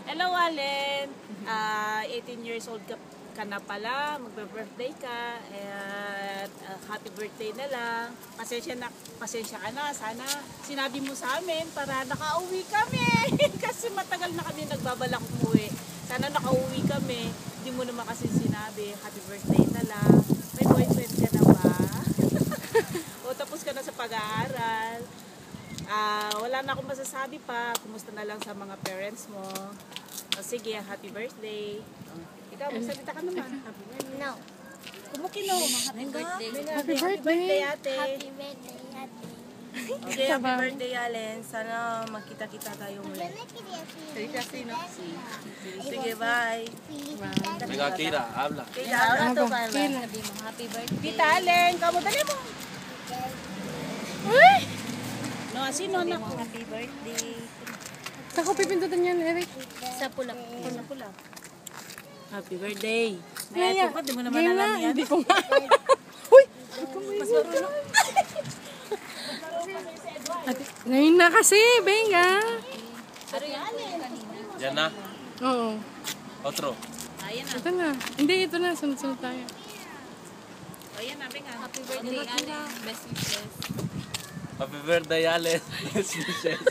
Hello, Allen. 18 years old ka na pala. Magbe-birthday ka. At happy birthday na lang. Pasensya ka na. Sana sinabi mo sa amin para nakauwi kami. Kasi matagal na kami nagbabalak umuwi. Sana nakauwi kami. Hindi mo naman kasi sinabi. Happy birthday na lang. May boyfriend ka na ba? O tapos ka na sa pag-aaral. Wala na akong masasabi pa. Kumusta na lang sa mga parents mo. O sige, happy birthday. Ikaw, magsalita ka naman. Happy birthday. No. Kumukino. Happy birthday. Happy birthday. Ate. Happy birthday, Ate. Okay, happy birthday, Allen. Sana magkita-kita tayo muli. Sige, bye. Venga, Kira, habla. Kaya to ba? Sabi mo, happy birthday. Tita Allen, kamu dali mo. No, sino na ko? Happy birthday. Saan ko pipindutan yan, Eric? Sa pula. Happy birthday. Naya, Di mo naman game alam na. yan. Hindi ko nga. Uy! Mas marunong. Ngayon na kasi, Benga. Ya na. Oo. Otro. Ayan na. Ito na. Hindi, ito na. Sunod-sunod tayo. Ayan na, Benga. Happy birthday, Allen. Best wishes. Happy birthday, Allen. Best wishes.